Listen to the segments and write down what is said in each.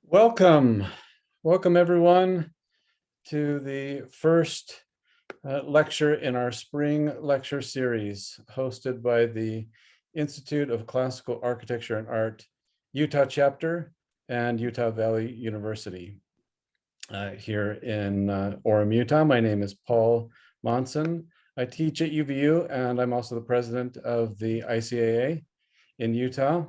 Welcome, welcome everyone to the first lecture in our spring lecture series hosted by the Institute of Classical Architecture and Art, Utah chapter and Utah Valley University here in Orem, Utah. My name is Paul Monson. I teach at UVU and I'm also the president of the ICAA in Utah.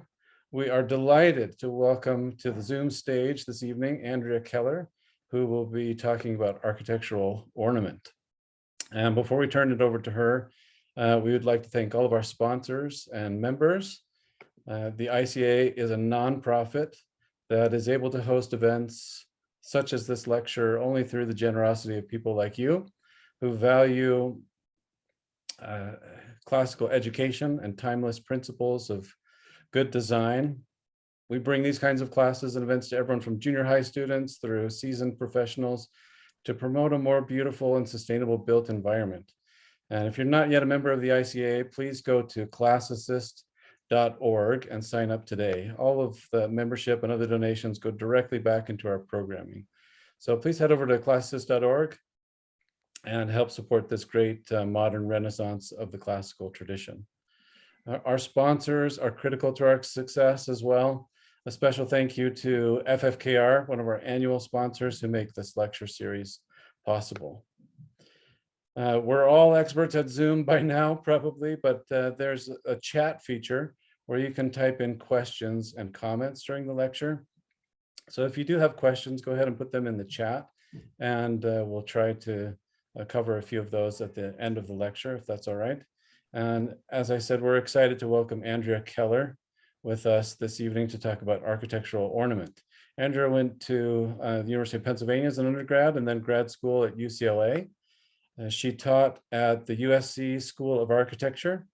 We are delighted to welcome to the Zoom stage this evening, Andrea Keller, who will be talking about architectural ornament. And before we turn it over to her, we would like to thank all of our sponsors and members. The ICAA is a nonprofit that is able to host events such as this lecture only through the generosity of people like you who value classical education and timeless principles of good design. We bring these kinds of classes and events to everyone from junior high students through seasoned professionals to promote a more beautiful and sustainable built environment. And if you're not yet a member of the ICAA, please go to ClassAssist.org and sign up today. All of the membership and other donations go directly back into our programming. So please head over to ClassAssist.org and help support this great modern renaissance of the classical tradition. Our sponsors are critical to our success as well. A special thank you to FFKR, one of our annual sponsors who make this lecture series possible. We're all experts at Zoom by now, probably, but there's a chat feature where you can type in questions and comments during the lecture. So if you do have questions, go ahead and put them in the chat, and we'll try to cover a few of those at the end of the lecture, if that's all right. And as I said, we're excited to welcome Andrea Keller with us this evening to talk about architectural ornament. Andrea went to the University of Pennsylvania as an undergrad and then grad school at UCLA. She taught at the USC School of Architecture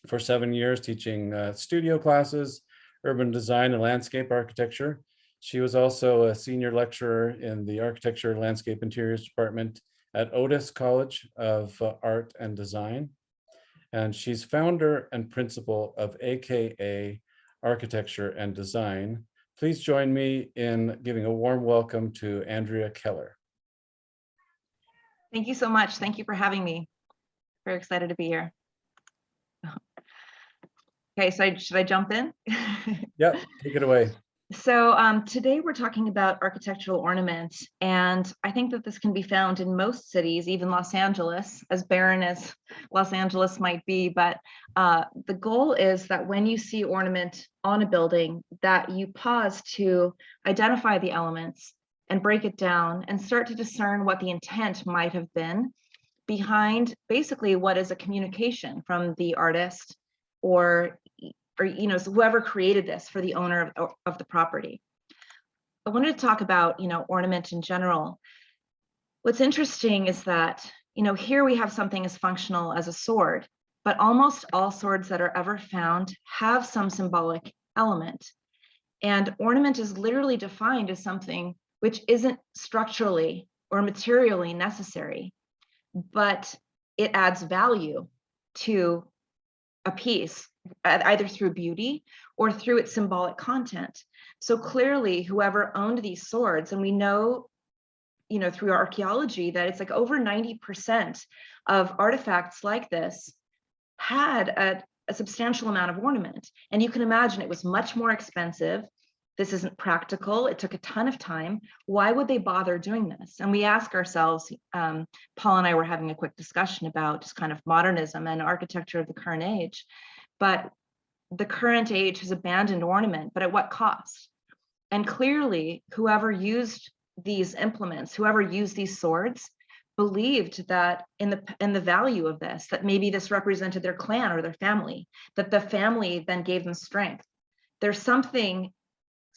for 7 years, teaching studio classes, urban design and landscape architecture. She was also a senior lecturer in the Architecture, Landscape, Interiors Department at OTIS College of Art and Design. And she's founder and principal of AKA Architecture and Design. Please join me in giving a warm welcome to Andrea Keller. Thank you so much. Thank you for having me. Very excited to be here. Okay, so should I jump in? Yep, take it away. So today we're talking about architectural ornament, and I think that this can be found in most cities, even Los Angeles, as barren as Los Angeles might be. But the goal is that when you see ornament on a building, that you pause to identify the elements and break it down and start to discern what the intent might have been behind basically what is a communication from the artist or so whoever created this for the owner of the property. I wanted to talk about ornament in general. What's interesting is that here we have something as functional as a sword, but almost all swords that are ever found have some symbolic element. And ornament is literally defined as something which isn't structurally or materially necessary, but it adds value to a piece, either through beauty or through its symbolic content. So clearly, whoever owned these swords, and we know, through archaeology that it's like over 90% of artifacts like this had a substantial amount of ornament. And you can imagine it was much more expensive. This isn't practical. It took a ton of time. Why would they bother doing this? And we ask ourselves, Paul and I were having a quick discussion about just kind of modernism and architecture of the current age. But the current age has abandoned ornament, but at what cost? And clearly, whoever used these implements, whoever used these swords, believed that in the value of this, that maybe this represented their clan or their family, that the family then gave them strength. There's something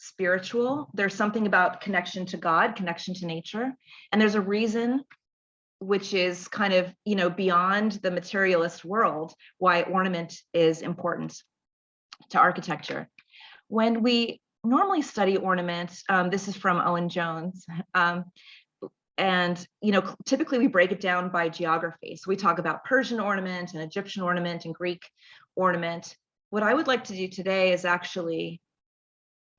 spiritual, there's something about connection to God, connection to nature, and there's a reason which is kind of beyond the materialist world why ornament is important to architecture. When we normally study ornament, this is from Owen Jones, and typically we break it down by geography. So we talk about Persian ornament and Egyptian ornament and Greek ornament. What I would like to do today is actually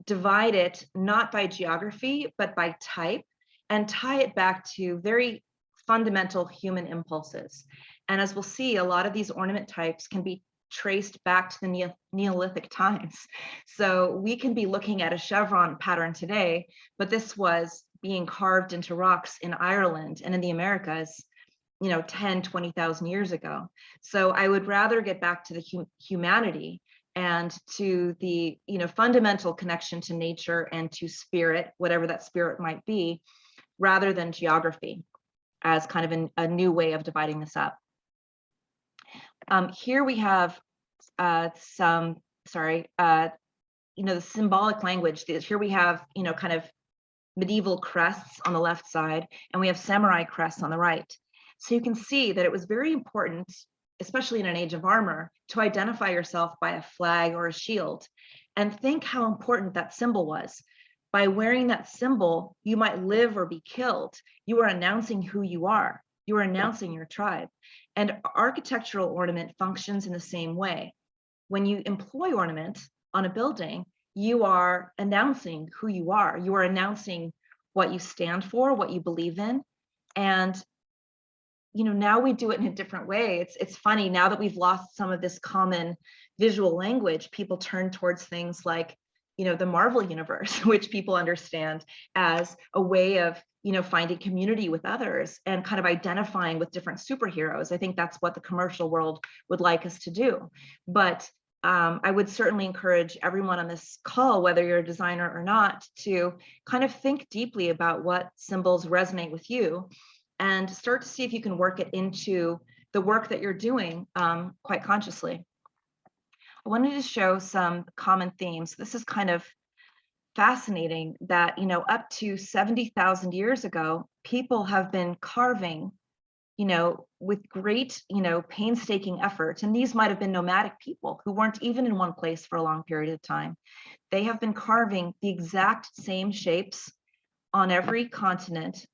divide it not by geography, but by type, and tie it back to very fundamental human impulses. And as we'll see, a lot of these ornament types can be traced back to the Neolithic times. So we can be looking at a chevron pattern today, but this was being carved into rocks in Ireland and in the Americas, 10, 20,000 years ago. So I would rather get back to the humanity and to the fundamental connection to nature and to spirit, whatever that spirit might be, rather than geography as kind of a new way of dividing this up. Here we have the symbolic language. Here we have, kind of medieval crests on the left side, and we have samurai crests on the right. So you can see that it was very important, especially in an age of armor, to identify yourself by a flag or a shield. And think how important that symbol was. By wearing that symbol, you might live or be killed. You are announcing who you are. You are announcing your tribe. And architectural ornament functions in the same way. When you employ ornament on a building, you are announcing who you are. You are announcing what you stand for, what you believe in. And now we do it in a different way. It's funny, now that we've lost some of this common visual language, people turn towards things like, the Marvel universe, which people understand as a way of, finding community with others and kind of identifying with different superheroes. I think that's what the commercial world would like us to do. But I would certainly encourage everyone on this call, whether you're a designer or not, to kind of think deeply about what symbols resonate with you and start to see if you can work it into the work that you're doing quite consciously. I wanted to show some common themes. This is kind of fascinating that, up to 70,000 years ago, people have been carving, with great, painstaking effort. And these might have been nomadic people who weren't even in one place for a long period of time. They have been carving the exact same shapes on every continent.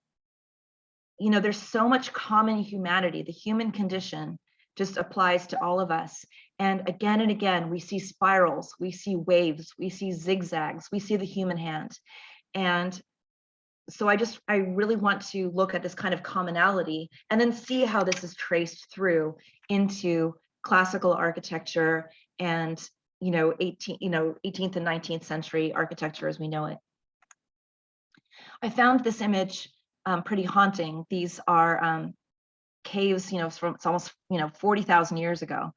There's so much common humanity. The human condition just applies to all of us. And again, we see spirals, we see waves, we see zigzags, we see the human hand. And so I really want to look at this kind of commonality and then see how this is traced through into classical architecture and 18th and 19th century architecture as we know it. I found this image pretty haunting. These are caves, from it's almost 40,000 years ago.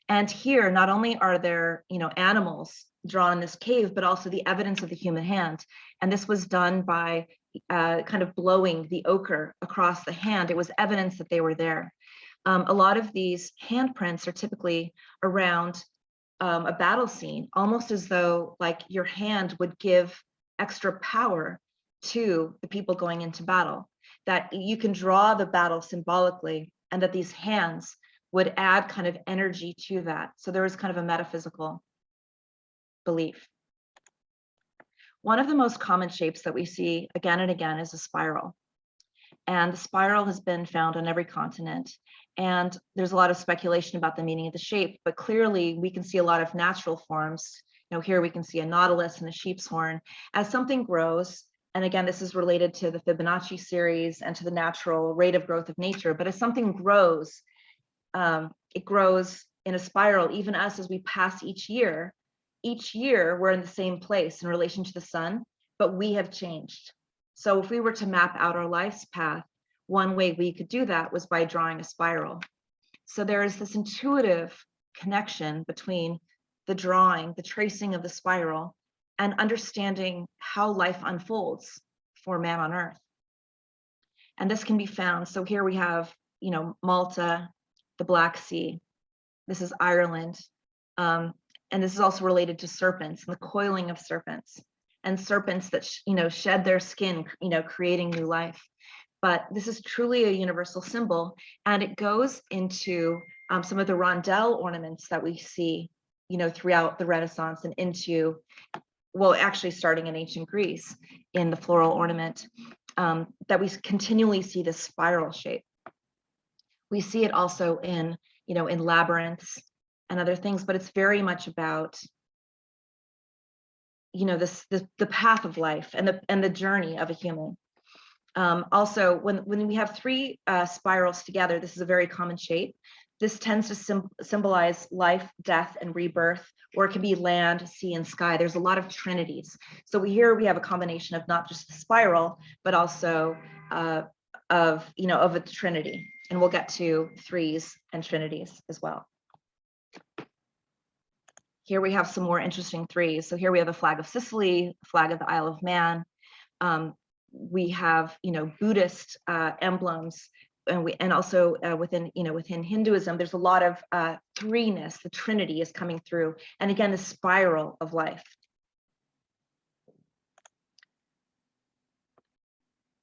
And here, not only are there animals drawn in this cave, but also the evidence of the human hand. And this was done by kind of blowing the ochre across the hand. It was evidence that they were there. A lot of these handprints are typically around a battle scene, almost as though like your hand would give extra power to the people going into battle, that you can draw the battle symbolically and that these hands would add kind of energy to that. So there was kind of a metaphysical belief. One of the most common shapes that we see again and again is a spiral. And the spiral has been found on every continent. And there's a lot of speculation about the meaning of the shape, but clearly we can see a lot of natural forms. Here we can see a nautilus and a sheep's horn. As something grows, and again, this is related to the Fibonacci series and to the natural rate of growth of nature, but as something grows, it grows in a spiral. Even us, as we pass each year we're in the same place in relation to the sun, but we have changed. So if we were to map out our life's path, one way we could do that was by drawing a spiral. So there is this intuitive connection between the drawing, the tracing of the spiral, and understanding how life unfolds for man on Earth. And this can be found. So here we have, Malta, the Black Sea. This is Ireland. And this is also related to serpents and the coiling of serpents, and serpents that, shed their skin, creating new life. But this is truly a universal symbol. And it goes into some of the rondelle ornaments that we see, throughout the Renaissance and into, well, actually starting in ancient Greece in the floral ornament, that we continually see this spiral shape. We see it also in, in labyrinths and other things, but it's very much about the path of life and the journey of a human. Also, when we have three spirals together, this is a very common shape. This tends to symbolize life, death, and rebirth, or it can be land, sea, and sky. There's a lot of trinities. So we have a combination of not just the spiral, but also of a trinity. And we'll get to threes and trinities as well. Here we have some more interesting threes. So here we have the flag of Sicily, flag of the Isle of Man. We have, Buddhist emblems, and also within Hinduism, there's a lot of threeness. The Trinity is coming through, and again, the spiral of life.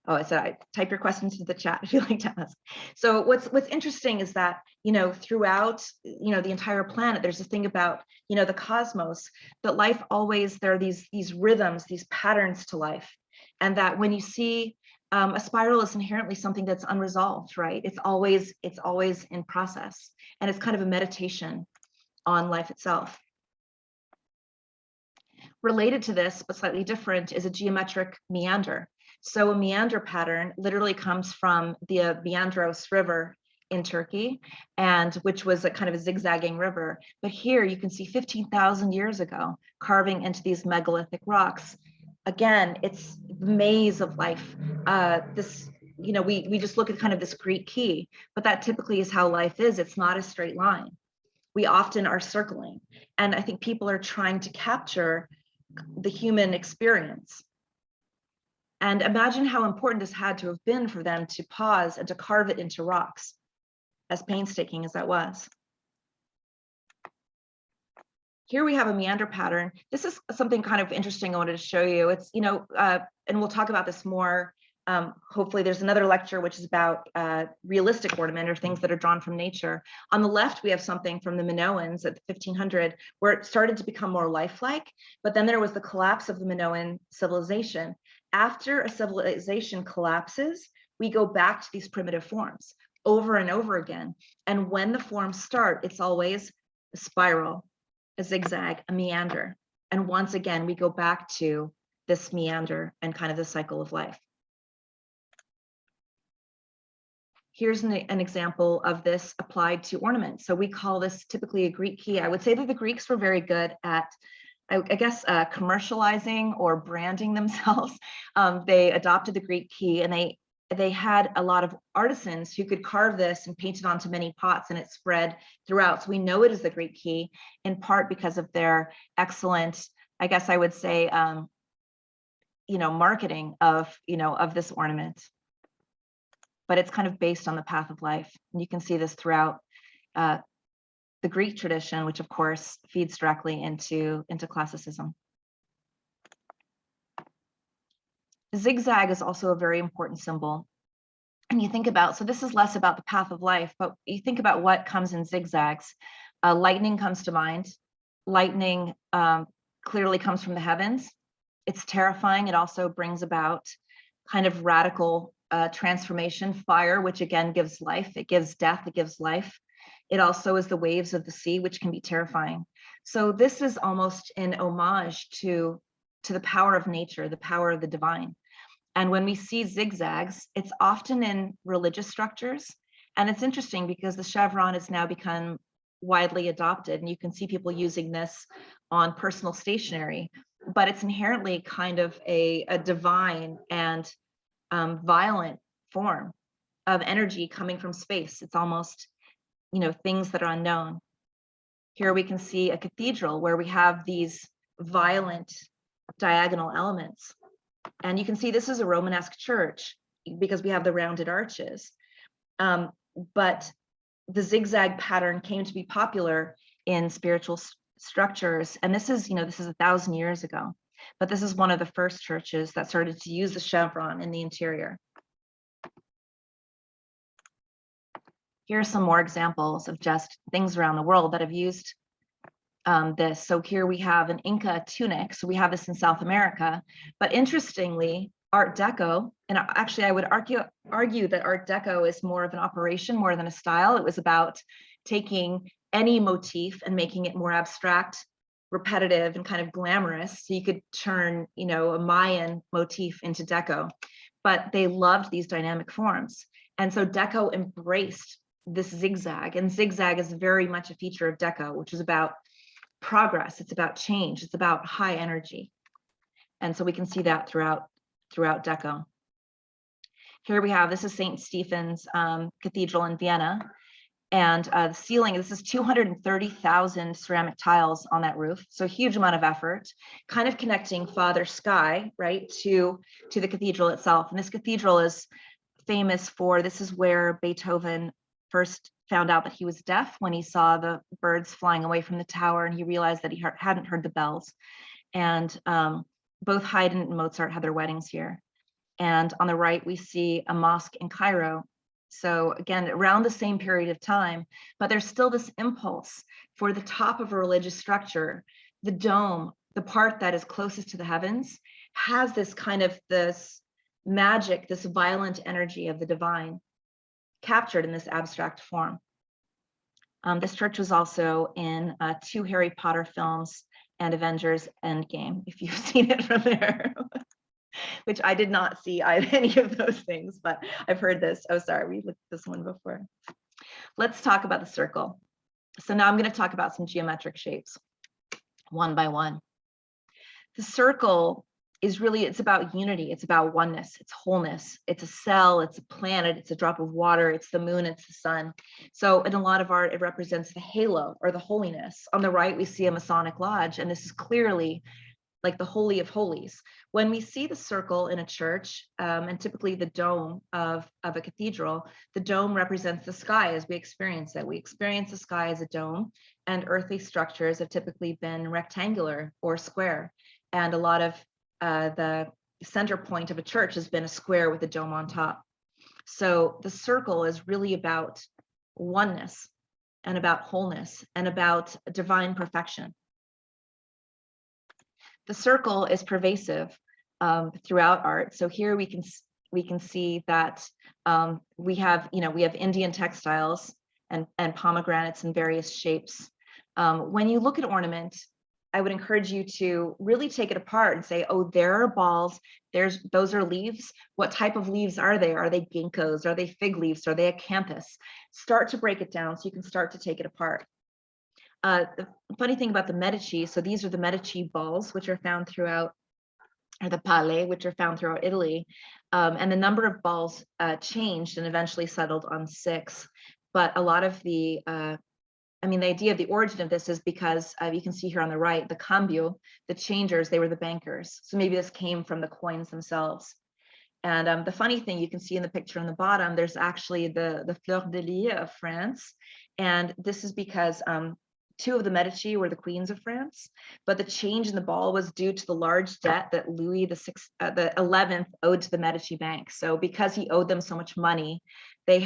Oh, I said type your questions into the chat if you'd like to ask. So what's interesting is that, throughout, the entire planet, there's a thing about, the cosmos, that life always, there are these rhythms, these patterns to life. And that when you see a spiral is inherently something that's unresolved, right? It's always in process. And it's kind of a meditation on life itself. Related to this, but slightly different, is a geometric meander. So a meander pattern literally comes from the Meandros River in Turkey, and which was a kind of a zigzagging river. But here you can see 15,000 years ago, carving into these megalithic rocks. Again, it's the maze of life. We just look at kind of this Greek key, but that typically is how life is. It's not a straight line. We often are circling. And I think people are trying to capture the human experience. And imagine how important this had to have been for them to pause and to carve it into rocks, as painstaking as that was. Here we have a meander pattern. This is something kind of interesting I wanted to show you. It's, and we'll talk about this more. Hopefully there's another lecture which is about realistic ornament, or things that are drawn from nature. On the left, we have something from the Minoans at the 1500, where it started to become more lifelike, but then there was the collapse of the Minoan civilization. After a civilization collapses, we go back to these primitive forms over and over again. And when the forms start, it's always a spiral, a zigzag, a meander. And once again, we go back to this meander and kind of the cycle of life. Here's an example of this applied to ornament. So we call this typically a Greek key. I would say that the Greeks were very good at, I guess, commercializing or branding themselves. They adopted the Greek key, and they had a lot of artisans who could carve this and paint it onto many pots, and it spread throughout. So we know it is the Greek key, in part because of their excellent, I guess I would say, marketing of this ornament. But it's kind of based on the path of life. And you can see this throughout the Greek tradition, which of course feeds directly into classicism. The zigzag is also a very important symbol. And you think about, so this is less about the path of life, but you think about what comes in zigzags. Lightning comes to mind. Lightning clearly comes from the heavens. It's terrifying. It also brings about kind of radical transformation. Fire, which again gives life, it gives death, it gives life. It also is the waves of the sea, which can be terrifying. So this is almost an homage to the power of nature, the power of the divine. And when we see zigzags, it's often in religious structures. And it's interesting because the chevron has now become widely adopted, and you can see people using this on personal stationery, but it's inherently kind of a divine and violent form of energy coming from space. It's almost, things that are unknown. Here we can see a cathedral where we have these violent diagonal elements. And you can see this is a Romanesque church because we have the rounded arches. But the zigzag pattern came to be popular in spiritual structures. And this is 1,000 years ago. But this is one of the first churches that started to use the chevron in the interior. Here are some more examples of just things around the world that have used this. So here we have an Inca tunic. So we have this in South America. But interestingly, Art Deco, and actually I would argue that Art Deco is more of an operation more than a style. It was about taking any motif and making it more abstract, repetitive and kind of glamorous. So you could turn, you know, a Mayan motif into Deco, but they loved these dynamic forms. And so Deco embraced this zigzag, and zigzag is very much a feature of Deco, which is about progress. It's about change. It's about high energy. And so we can see that throughout Deco. Here we have, this is St. Stephen's Cathedral in Vienna. And the ceiling, this is 230,000 ceramic tiles on that roof. So a huge amount of effort, kind of connecting Father Sky, right, to the cathedral itself. And this cathedral is famous for, this is where Beethoven first found out that he was deaf, when he saw the birds flying away from the tower, and he realized that he hadn't heard the bells. And both Haydn and Mozart had their weddings here. And on the right, we see a mosque in Cairo. So again, around the same period of time, but there's still this impulse for the top of a religious structure. The dome, the part that is closest to the heavens, has this kind of this magic, this violent energy of the divine captured in this abstract form. This church was also in 2 Harry Potter films and Avengers Endgame, if you've seen it from there. Which I did not see any of those things, but I've heard this. Oh, sorry, we looked at this one before. Let's talk about the circle. So now I'm going to talk about some geometric shapes, one by one. The circle is really, it's about unity, it's about oneness, it's wholeness, it's a cell, it's a planet, it's a drop of water, it's the moon, it's the sun. So in a lot of art, it represents the halo or the holiness. On the right, we see a Masonic lodge, and this is clearly like the Holy of Holies. When we see the circle in a church, and typically the dome of a cathedral, the dome represents the sky as we experience it. We experience the sky as a dome, and earthly structures have typically been rectangular or square. And a lot of the center point of a church has been a square with a dome on top. So the circle is really about oneness and about wholeness and about divine perfection. The circle is pervasive throughout art. So here we can see that we have Indian textiles and pomegranates in various shapes. When you look at ornament, I would encourage you to really take it apart and say, oh, there are balls, those are leaves. What type of leaves are they? Are they ginkgos? Are they fig leaves? Are they acanthus? Start to break it down so you can start to take it apart. The funny thing about the Medici, so these are the Medici balls, which are found throughout, or the Palais, which are found throughout Italy. And the number of balls changed and eventually settled on 6. But a lot of the, the idea of the origin of this is because you can see here on the right, the cambio, the changers, they were the bankers. So maybe this came from the coins themselves. And the funny thing, you can see in the picture on the bottom, there's actually the fleur de lis of France. And this is because 2 of the Medici were the queens of France, but the change in the ball was due to the large debt that Louis the 11th owed to the Medici Bank. So because he owed them so much money, they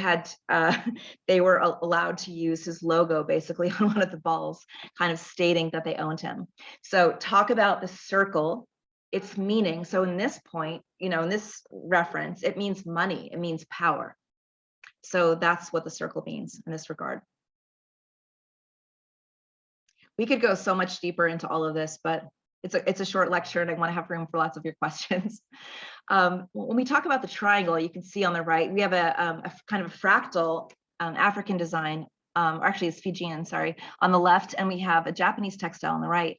were allowed to use his logo basically on one of the balls, kind of stating that they owned him. So talk about the circle, its meaning. So in this point, in this reference, it means money, it means power. So that's what the circle means in this regard. We could go so much deeper into all of this, but it's a short lecture and I want to have room for lots of your questions. When we talk about the triangle, you can see on the right, we have a kind of a fractal African design, or actually it's Fijian, sorry, on the left, and we have a Japanese textile on the right.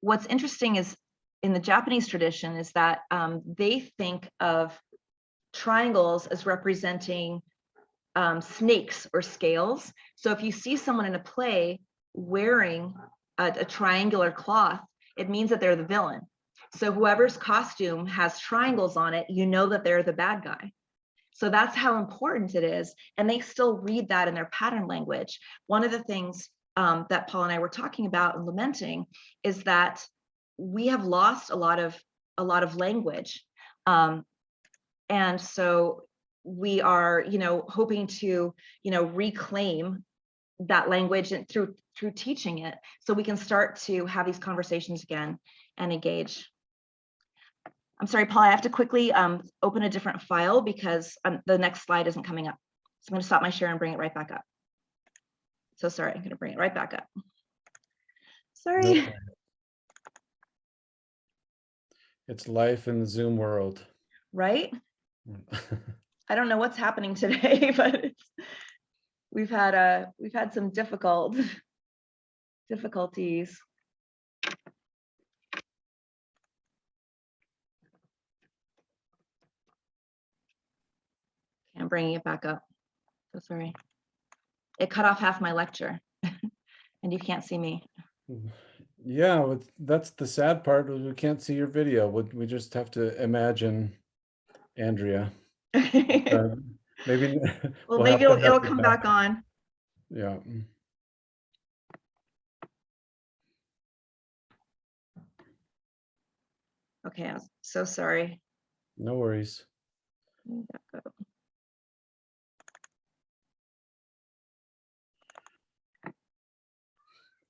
What's interesting is in the Japanese tradition is that they think of triangles as representing snakes or scales. So if you see someone in a play wearing a triangular cloth, it means that they're the villain. So whoever's costume has triangles on it, you know that they're the bad guy. So that's how important it is. And they still read that in their pattern language. One of the things that Paul and I were talking about and lamenting is that we have lost a lot of language. And so we are, hoping to, reclaim that language and through teaching it, so we can start to have these conversations again and engage. I'm sorry, Paul, I have to quickly open a different file because the next slide isn't coming up. So I'm going to stop my share and bring it right back up. So sorry, I'm going to bring it right back up. Sorry. No, it's life in the Zoom world. Right? I don't know what's happening today, but we've had some difficulties. I'm bringing it back up. So sorry. It cut off half my lecture and you can't see me. Yeah, that's the sad part. We can't see your video. We just have to imagine Andrea. Maybe Well, we'll maybe have to have it'll you come back. back on. Yeah. Okay, I'm so sorry. No worries. Back up.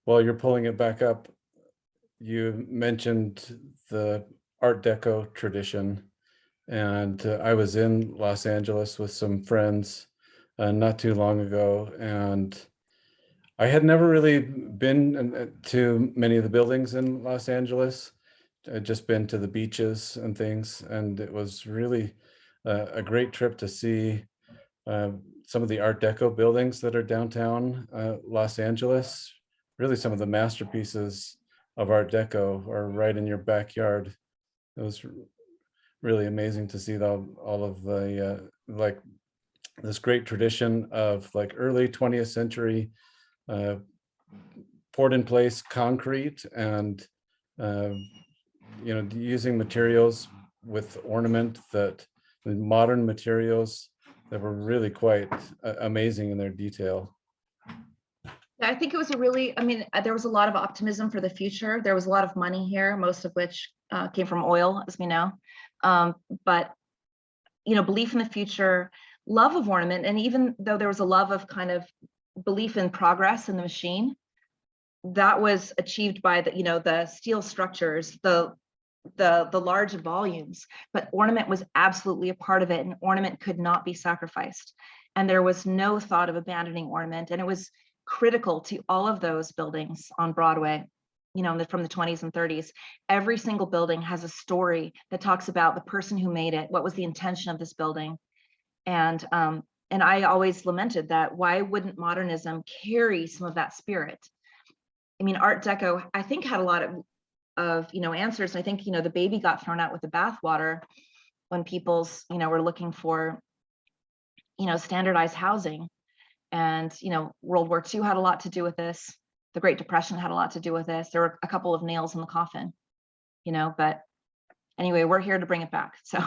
While you're pulling it back up, you mentioned the Art Deco tradition, and I was in Los Angeles with some friends not too long ago, and I had never really been to many of the buildings in Los Angeles. I'd just been to the beaches and things, and it was really a great trip to see some of the Art Deco buildings that are downtown Los Angeles. Really, some of the masterpieces of Art Deco are right in your backyard. It was really amazing to see all of the like this great tradition of like early 20th century uh, poured in place concrete and using materials with ornament that modern materials that were really quite amazing in their detail. I think it was there was a lot of optimism for the future. There was a lot of money here, most of which came from oil, as we know. But, belief in the future, love of ornament, and even though there was a love of kind of belief in progress in the machine, that was achieved by the steel structures, the large volumes, but ornament was absolutely a part of it, and ornament could not be sacrificed. And there was no thought of abandoning ornament, and it was critical to all of those buildings on Broadway, from the 20s and 30s. Every single building has a story that talks about the person who made it, what was the intention of this building. And I always lamented that, why wouldn't modernism carry some of that spirit? I mean, Art Deco, I think, had a lot of answers. I think, the baby got thrown out with the bathwater when people's, were looking for, standardized housing. And, World War II had a lot to do with this. The Great Depression had a lot to do with this. There were a couple of nails in the coffin, but anyway, we're here to bring it back. So,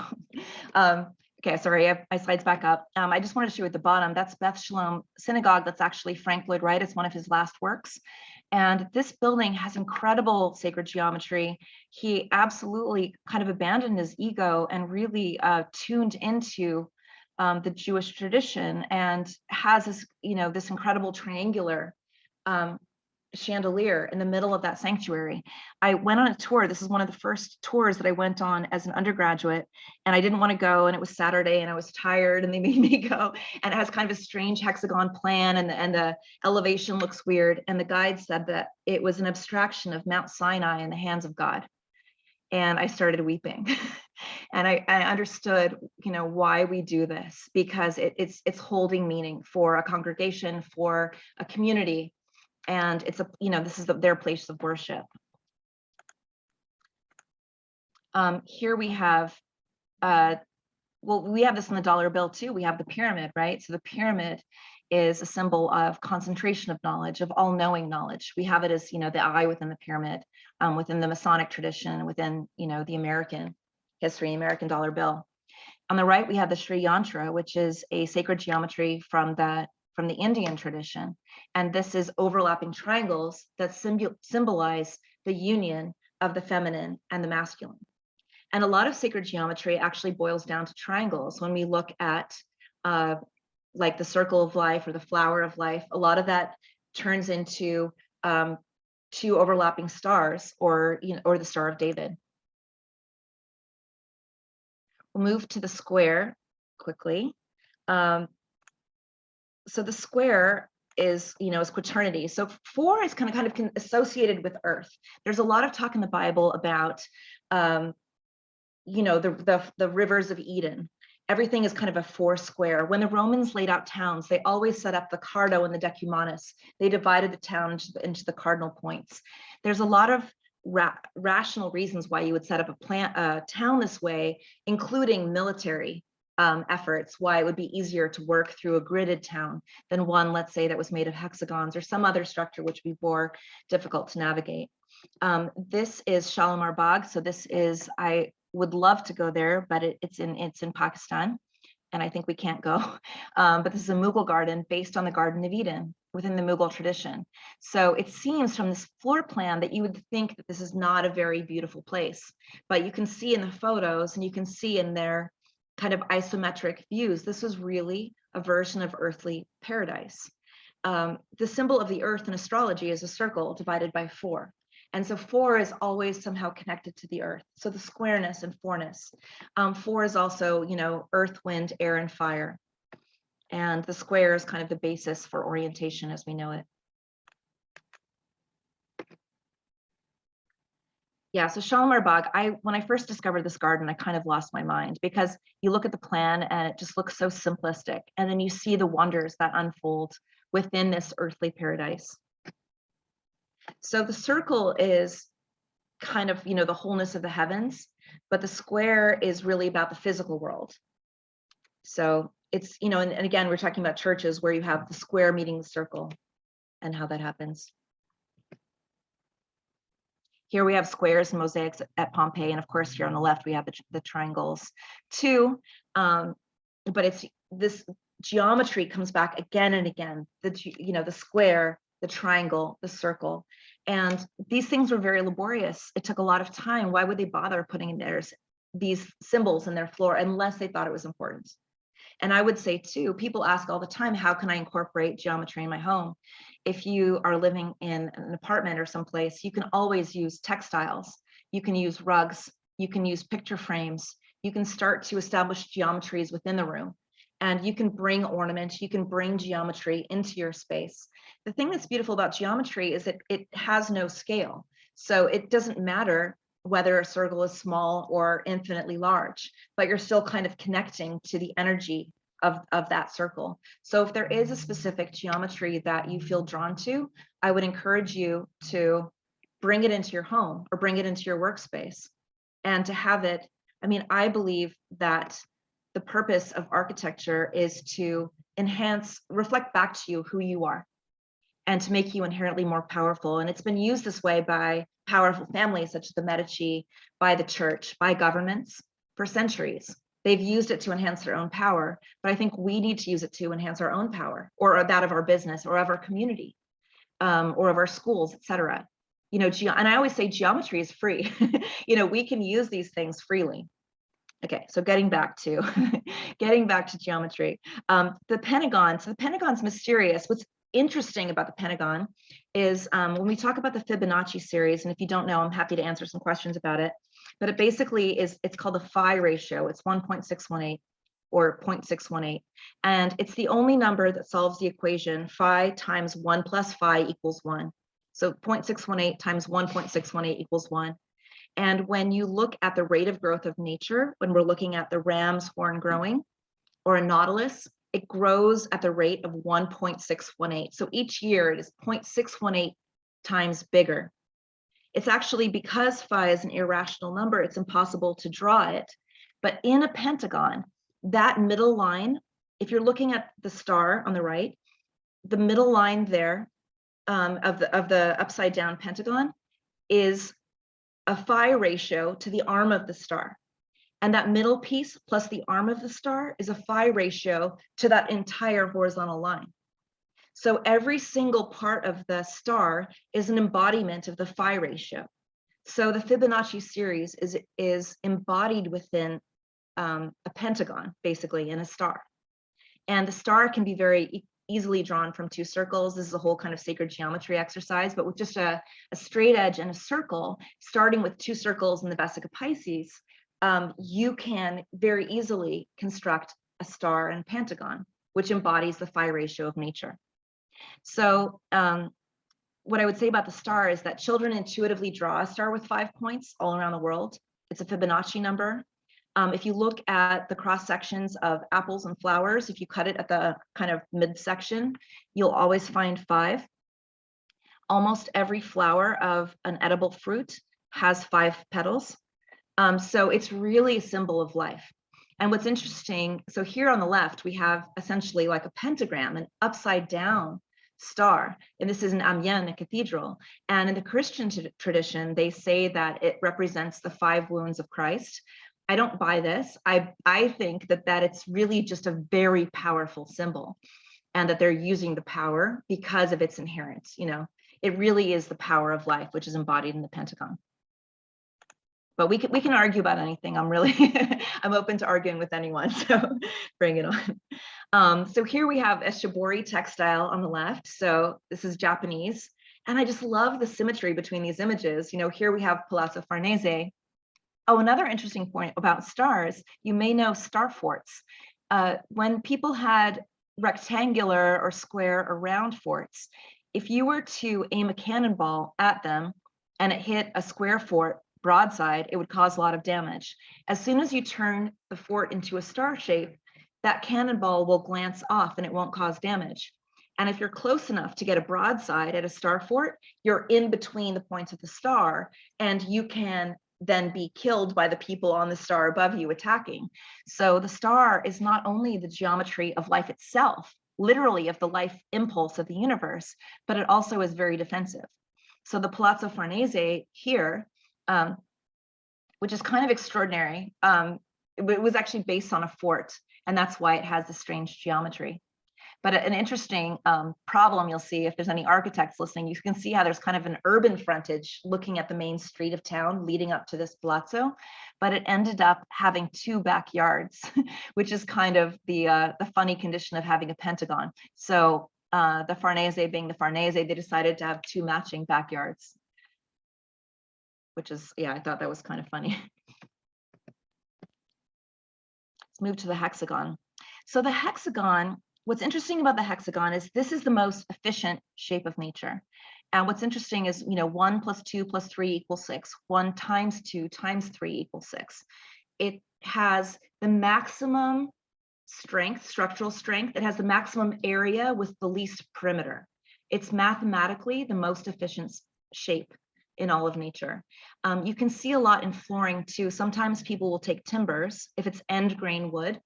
okay, sorry, my slides back up. I just wanted to show you at the bottom, that's Beth Shalom Synagogue. That's actually Frank Lloyd Wright. It's one of his last works. And this building has incredible sacred geometry. He absolutely kind of abandoned his ego and really tuned into the Jewish tradition, and has this, this incredible triangular chandelier in the middle of that sanctuary. I went on a tour. This is one of the first tours that I went on as an undergraduate, and I didn't want to go, and it was Saturday and I was tired, and they made me go. And it has kind of a strange hexagon plan, and the elevation looks weird. And the guide said that it was an abstraction of Mount Sinai in the hands of God. And I started weeping. And I understood, why we do this, because it's holding meaning for a congregation, for a community. And it's this is their place of worship. Here we have, we have this in the dollar bill too. We have the pyramid, right? So the pyramid is a symbol of concentration of knowledge, of all-knowing knowledge. We have it as, the eye within the pyramid, within the Masonic tradition, within, the American history, American dollar bill. On the right, we have the Sri Yantra, which is a sacred geometry from the Indian tradition. And this is overlapping triangles that symbolize the union of the feminine and the masculine. And a lot of sacred geometry actually boils down to triangles. When we look at like the circle of life or the flower of life, a lot of that turns into two overlapping stars, or the Star of David. We'll move to the square quickly. So the square is quaternity. So 4 is kind of associated with earth. There's a lot of talk in the Bible about the rivers of Eden. Everything is kind of a 4 square. When the Romans laid out towns, they always set up the cardo and the decumanus. They divided the town into the cardinal points. There's a lot of rational reasons why you would set up a town this way, including military efforts, why it would be easier to work through a gridded town than one, let's say, that was made of hexagons or some other structure which would be more difficult to navigate. This is Shalimar Bagh. So this is, I would love to go there, but it's in Pakistan, and I think we can't go. But this is a Mughal garden based on the Garden of Eden within the Mughal tradition. So it seems from this floor plan that you would think that this is not a very beautiful place, but you can see in the photos and you can see in their kind of isometric views, this was really a version of earthly paradise. The symbol of the earth in astrology is a circle divided by 4. And so 4 is always somehow connected to the earth. So the squareness and 4ness. 4 is also, earth, wind, air, and fire. And the square is kind of the basis for orientation as we know it. Yeah, so Shalimar Bagh, when I first discovered this garden, I kind of lost my mind because you look at the plan and it just looks so simplistic. And then you see the wonders that unfold within this earthly paradise. So the circle is kind of, the wholeness of the heavens, but the square is really about the physical world. So it's, and again, we're talking about churches where you have the square meeting the circle and how that happens. Here we have squares and mosaics at Pompeii, and of course here on the left we have the triangles too. But it's this geometry comes back again and again. The square, the triangle, the circle, and these things were very laborious. It took a lot of time. Why would they bother putting in these symbols in their floor unless they thought it was important? And I would say too, people ask all the time, how can I incorporate geometry in my home? If you are living in an apartment or someplace, you can always use textiles. You can use rugs. You can use picture frames. You can start to establish geometries within the room. And you can bring ornament, you can bring geometry into your space. The thing that's beautiful about geometry is that it has no scale. So it doesn't matter whether a circle is small or infinitely large, but you're still kind of connecting to the energy of that circle. So if there is a specific geometry that you feel drawn to, I would encourage you to bring it into your home or bring it into your workspace and to have it. I mean, I believe that the purpose of architecture is to reflect back to you who you are and to make you inherently more powerful. And it's been used this way by powerful families such as the Medici, by the church, by governments for centuries. They've used it to enhance their own power, but I think we need to use it to enhance our own power or that of our business or of our community or of our schools, et cetera. And I always say geometry is free. We can use these things freely. Okay, so getting back to geometry. The Pentagon. So the Pentagon's mysterious. What's interesting about the Pentagon is when we talk about the Fibonacci series, and if you don't know, I'm happy to answer some questions about it. But it basically it's called the phi ratio. It's 1.618 or 0.618. And it's the only number that solves the equation phi times 1 plus phi equals 1. So 0.618 times 1.618 equals 1. And when you look at the rate of growth of nature, when we're looking at the ram's horn growing or a nautilus, it grows at the rate of 1.618. So each year it is 0.618 times bigger. It's actually because phi is an irrational number, it's impossible to draw it. But in a pentagon, that middle line, if you're looking at the star on the right, the middle line there of the upside down pentagon is a phi ratio to the arm of the star. And that middle piece plus the arm of the star is a phi ratio to that entire horizontal line. So every single part of the star is an embodiment of the phi ratio. So the Fibonacci series is embodied within a pentagon, basically, in a star. And the star can be very easily drawn from 2 circles. This is a whole kind of sacred geometry exercise, but with just a straight edge and a circle, starting with 2 circles in the Vesica Pisces, you can very easily construct a star and pentagon, which embodies the phi ratio of nature. So what I would say about the star is that children intuitively draw a star with 5 points all around the world. It's a Fibonacci number. If you look at the cross sections of apples and flowers, if you cut it at the kind of midsection, you'll always find 5. Almost every flower of an edible fruit has 5 petals. So it's really a symbol of life. And what's interesting, so here on the left, we have essentially like a pentagram, an upside down star. And this is in Amiens, a cathedral. And in the Christian tradition, they say that it represents the 5 wounds of Christ. I don't buy this. I think that it's really just a very powerful symbol, and that they're using the power because of its inherent, it really is the power of life, which is embodied in the Pentagon. But we can argue about anything. I'm open to arguing with anyone, so bring it on. So here we have a shibori textile on the left. So this is Japanese. And I just love the symmetry between these images. Here we have Palazzo Farnese. Oh, another interesting point about stars, you may know star forts. When people had rectangular or square or round forts, if you were to aim a cannonball at them and it hit a square fort broadside, it would cause a lot of damage. As soon as you turn the fort into a star shape, that cannonball will glance off and it won't cause damage. And if you're close enough to get a broadside at a star fort, you're in between the points of the star, and you can then be killed by the people on the star above you attacking. So the star is not only the geometry of life itself, literally of the life impulse of the universe, but it also is very defensive. So the Palazzo Farnese here, which is kind of extraordinary, it was actually based on a fort, and that's why it has the strange geometry. But an interesting problem you'll see if there's any architects listening, you can see how there's kind of an urban frontage looking at the main street of town leading up to this palazzo, but it ended up having 2 backyards, which is kind of the funny condition of having a pentagon. So the Farnese being the Farnese, they decided to have 2 matching backyards, which is, yeah, I thought that was kind of funny. Let's move to the hexagon. So the hexagon, what's interesting about the hexagon is this is the most efficient shape of nature. And what's interesting is, 1 + 2 + 3 = 6. 1 × 2 × 3 = 6. It has the maximum strength, structural strength. It has the maximum area with the least perimeter. It's mathematically the most efficient shape in all of nature. You can see a lot in flooring too. Sometimes people will take timbers, if it's end grain wood,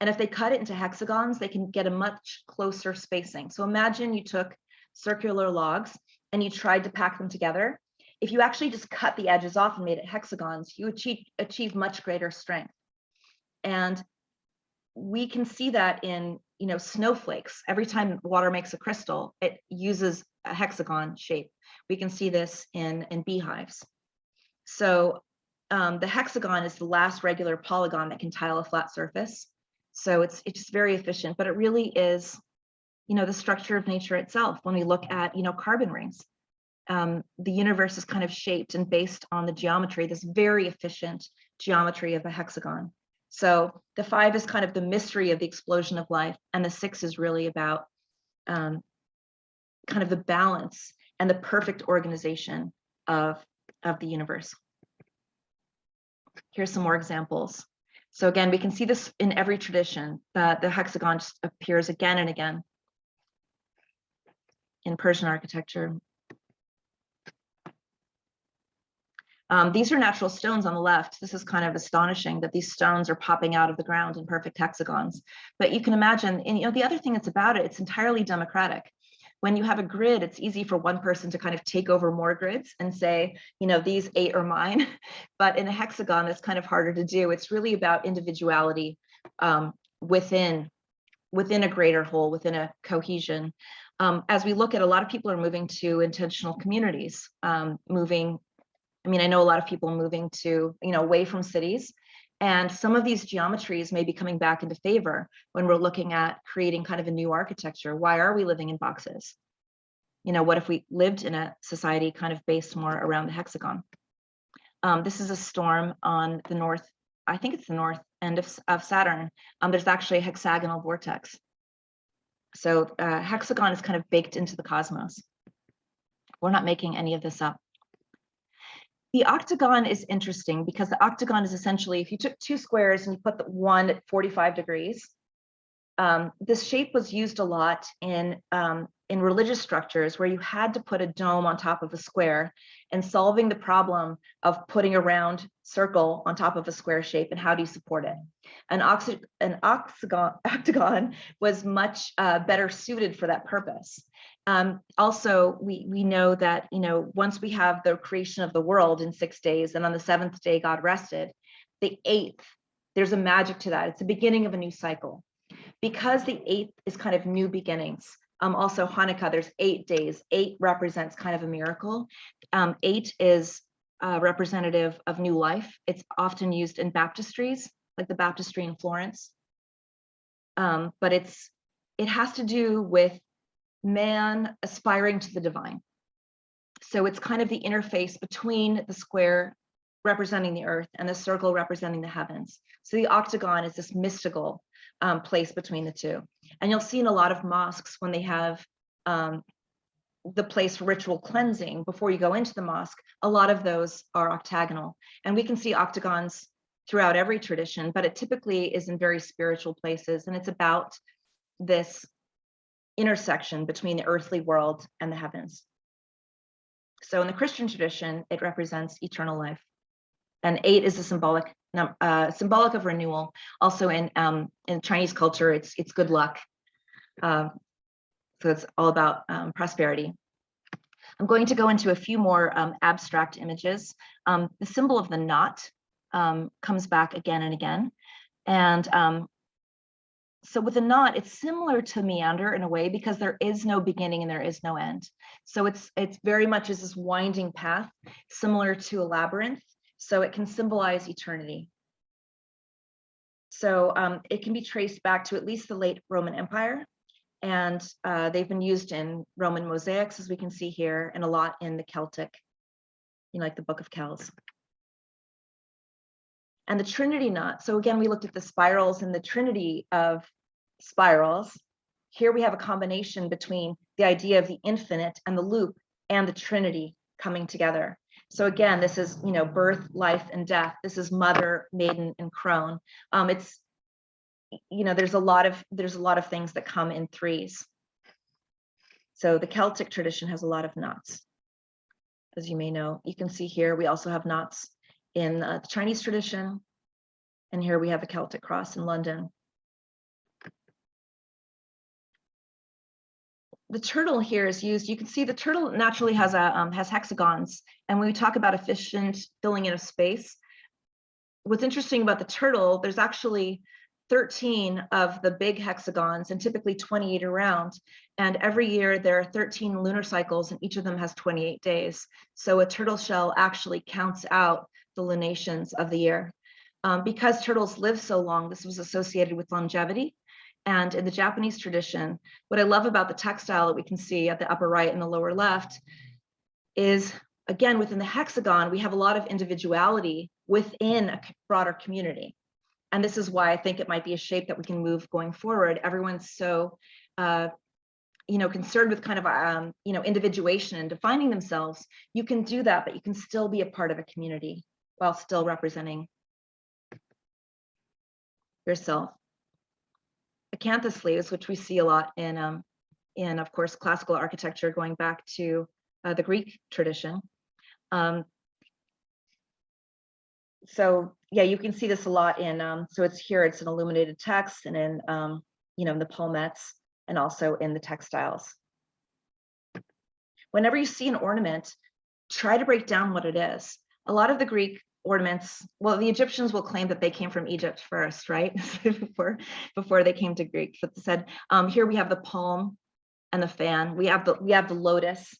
and if they cut it into hexagons, they can get a much closer spacing. So imagine you took circular logs and you tried to pack them together. If you actually just cut the edges off and made it hexagons, you achieve much greater strength. And we can see that in snowflakes. Every time water makes a crystal, it uses a hexagon shape. We can see this in beehives. So the hexagon is the last regular polygon that can tile a flat surface. So it's just very efficient, but it really is, the structure of nature itself. When we look at, carbon rings, the universe is kind of shaped and based on the geometry, this very efficient geometry of a hexagon. So the 5 is kind of the mystery of the explosion of life, and the 6 is really about kind of the balance and the perfect organization of the universe. Here's some more examples. So again, we can see this in every tradition, that the hexagon just appears again and again in Persian architecture. These are natural stones on the left. This is kind of astonishing that these stones are popping out of the ground in perfect hexagons. But you can imagine, and the other thing that's about it, it's entirely democratic. When you have a grid, it's easy for one person to kind of take over more grids and say, these 8 are mine. But in a hexagon, it's kind of harder to do. It's really about individuality within a greater whole, within a cohesion. As we look at, a lot of people are moving to intentional communities, I know a lot of people moving to, away from cities, and some of these geometries may be coming back into favor when we're looking at creating kind of a new architecture. Why are we living in boxes? What if we lived in a society kind of based more around the hexagon? This is a storm on the north, I think it's the north end of Saturn. There's actually a hexagonal vortex. So hexagon is kind of baked into the cosmos. We're not making any of this up. The octagon is interesting because the octagon is essentially, if you took two squares and you put the one at 45 degrees, this shape was used a lot in religious structures where you had to put a dome on top of a square and solving the problem of putting a round circle on top of a square shape and how do you support it. An octagon was much better suited for that purpose. Also, we know that, once we have the creation of the world in 6 days, and on the 7th day, God rested, the 8th, there's a magic to that. It's the beginning of a new cycle. Because the 8th is kind of new beginnings. Also Hanukkah, there's 8 days. 8 represents kind of a miracle. 8 is representative of new life. It's often used in baptistries, like the baptistry in Florence. But it has to do with man aspiring to the divine. So it's kind of the interface between the square representing the earth and the circle representing the heavens. So the octagon is this mystical place between the two. And you'll see in a lot of mosques when they have the place for ritual cleansing before you go into the mosque, a lot of those are octagonal. And we can see octagons throughout every tradition, but it typically is in very spiritual places. And it's about this intersection between the earthly world and the heavens. So in the Christian tradition, it represents eternal life. And 8 is a symbolic of renewal. Also in Chinese culture, it's good luck. So it's all about prosperity. I'm going to go into a few more abstract images. The symbol of the knot comes back again and again. And so with a knot, it's similar to meander in a way because there is no beginning and there is no end. So it's very much as this winding path, similar to a labyrinth. So it can symbolize eternity. So it can be traced back to at least the late Roman Empire. And they've been used in Roman mosaics, as we can see here, and a lot in the Celtic, like the Book of Kells. And the Trinity knot. So again, we looked at the spirals and the trinity of spirals. Here we have a combination between the idea of the infinite and the loop and the Trinity coming together. So again, this is, birth, life, and death. This is mother, maiden, and crone. It's, there's a lot of things that come in threes. So the Celtic tradition has a lot of knots, as you may know. You can see here, we also have knots in the Chinese tradition. And here we have a Celtic cross in London. The turtle here is used. You can see the turtle naturally has hexagons. And when we talk about efficient filling in of space, what's interesting about the turtle, there's actually 13 of the big hexagons and typically 28 around. And every year there are 13 lunar cycles and each of them has 28 days. So a turtle shell actually counts out the lunations of the year. Because turtles live so long, this was associated with longevity. And in the Japanese tradition, what I love about the textile that we can see at the upper right and the lower left is, again, within the hexagon, we have a lot of individuality within a broader community. And this is why I think it might be a shape that we can move going forward. Everyone's so, concerned with kind of, individuation and defining themselves. You can do that, but you can still be a part of a community while still representing yourself. Acanthus leaves, which we see a lot in of course, classical architecture, going back to the Greek tradition. So yeah, you can see this a lot in, so it's here, it's an illuminated text and in, in the palmettes and also in the textiles. Whenever you see an ornament, try to break down what it is. A lot of the Greek ornaments, well, the Egyptians will claim that they came from Egypt first, right? before they came to Greek. But they said, here we have the palm and the fan. We have the lotus.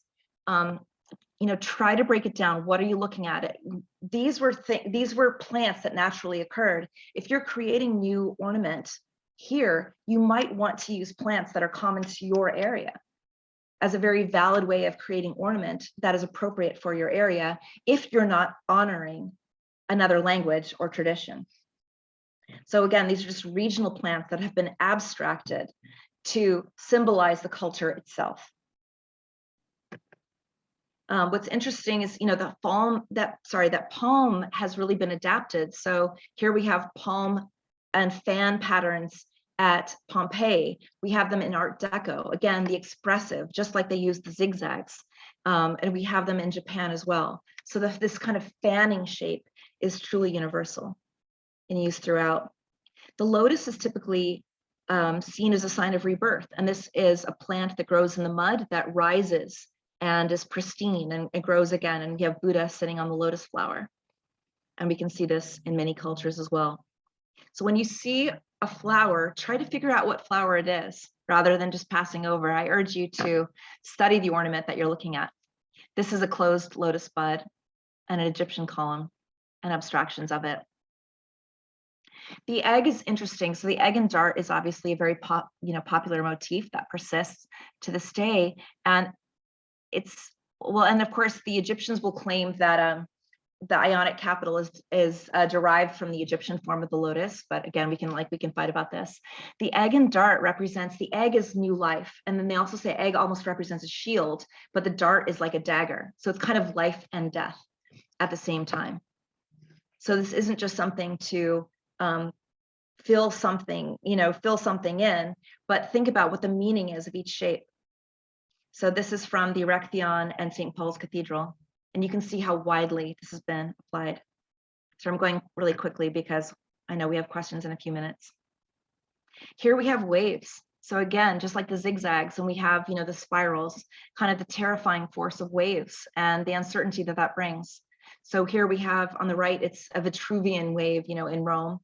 Try to break it down. What are you looking at? These were plants that naturally occurred. If you're creating new ornament here, you might want to use plants that are common to your area as a very valid way of creating ornament that is appropriate for your area if you're not honoring another language or tradition. So again, these are just regional plants that have been abstracted to symbolize the culture itself. What's interesting is, that palm has really been adapted. So here we have palm and fan patterns at Pompeii. We have them in Art Deco. Again, the expressive, just like they use the zigzags. And we have them in Japan as well. So this kind of fanning shape is truly universal and used throughout. The lotus is typically seen as a sign of rebirth. And this is a plant that grows in the mud that rises and is pristine and grows again. And you have Buddha sitting on the lotus flower. And we can see this in many cultures as well. So when you see a flower, try to figure out what flower it is rather than just passing over. I urge you to study the ornament that you're looking at. This is a closed lotus bud and an Egyptian column and abstractions of it. The egg is interesting. So the egg and dart is obviously a very popular motif that persists to this day. And and of course the Egyptians will claim that the Ionic capital is derived from the Egyptian form of the lotus, but again, we can fight about this. The egg and dart represents, the egg is new life, and then they also say egg almost represents a shield, but the dart is like a dagger. So it's kind of life and death at the same time. So this isn't just something to fill something in, but think about what the meaning is of each shape. So this is from the Erechtheion and St. Paul's Cathedral. And you can see how widely this has been applied. So I'm going really quickly because I know we have questions in a few minutes. Here we have waves. So again, just like the zigzags, and we have, the spirals, kind of the terrifying force of waves and the uncertainty that brings. So here we have on the right, it's a Vitruvian wave, in Rome.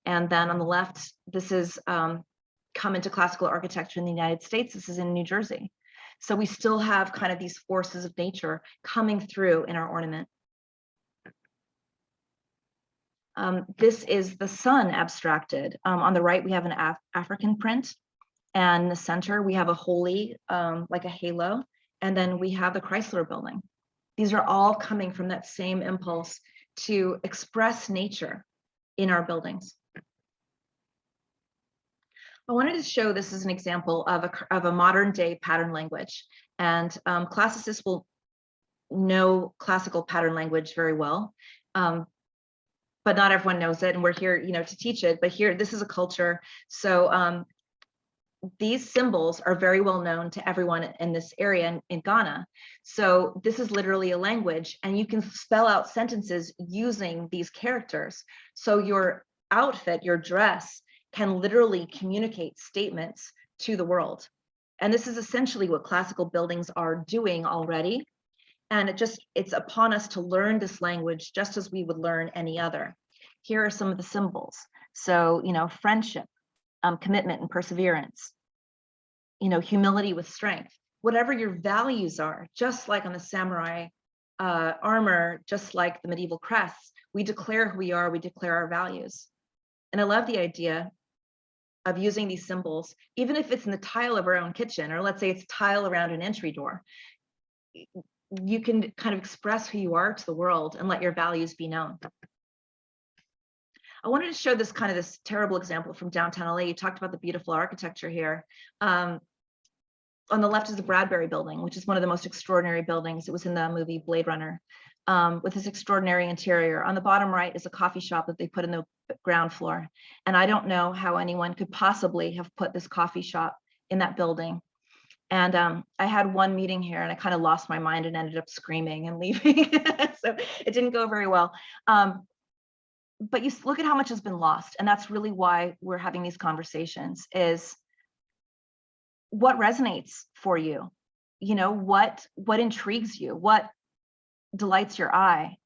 And then on the left, this is come into classical architecture in the United States. This is in New Jersey. So we still have kind of these forces of nature coming through in our ornament. This is the sun abstracted. On the right, we have an African print, and in the center, we have a holy, like a halo, and then we have the Chrysler Building. These are all coming from that same impulse to express nature in our buildings. I wanted to show this as an example of a modern day pattern language, and classicists will know classical pattern language very well, but not everyone knows it, and we're here, to teach it. But here, this is a culture. So these symbols are very well known to everyone in this area in Ghana. So this is literally a language, and you can spell out sentences using these characters. So your outfit, your dress, can literally communicate statements to the world. And this is essentially what classical buildings are doing already. And it's upon us to learn this language just as we would learn any other. Here are some of the symbols. So, friendship, commitment and perseverance, humility with strength, whatever your values are, just like on the samurai armor, just like the medieval crests, we declare who we are, we declare our values. And I love the idea of using these symbols, even if it's in the tile of our own kitchen, or let's say it's tile around an entry door. You can kind of express who you are to the world and let your values be known. I wanted to show this terrible example from downtown LA. You talked about the beautiful architecture here. On the left is the Bradbury Building, which is one of the most extraordinary buildings. It was in the movie Blade Runner, with this extraordinary interior. On the bottom right is a coffee shop that they put in the ground floor. And I don't know how anyone could possibly have put this coffee shop in that building. And I had one meeting here and I kind of lost my mind and ended up screaming and leaving. So it didn't go very well. But you look at how much has been lost. And that's really why we're having these conversations, is what resonates for you? What intrigues you? What delights your eye?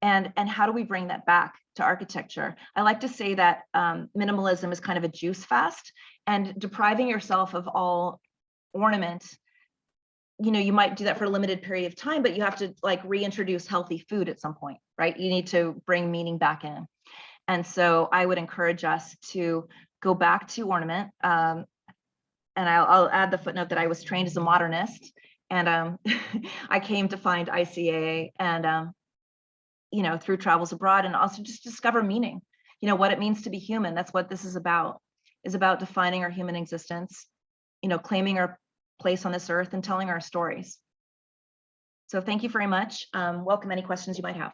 And how do we bring that back to architecture? I like to say that minimalism is kind of a juice fast, and depriving yourself of all ornament, you might do that for a limited period of time, but you have to reintroduce healthy food at some point, right? You need to bring meaning back in. And so I would encourage us to go back to ornament. And I'll add the footnote that I was trained as a modernist, and I came to find ICAA and through travels abroad, and also just discover meaning, what it means to be human. That's what this is about defining our human existence claiming our place on this earth and telling our stories. So thank you very much. Welcome any questions you might have.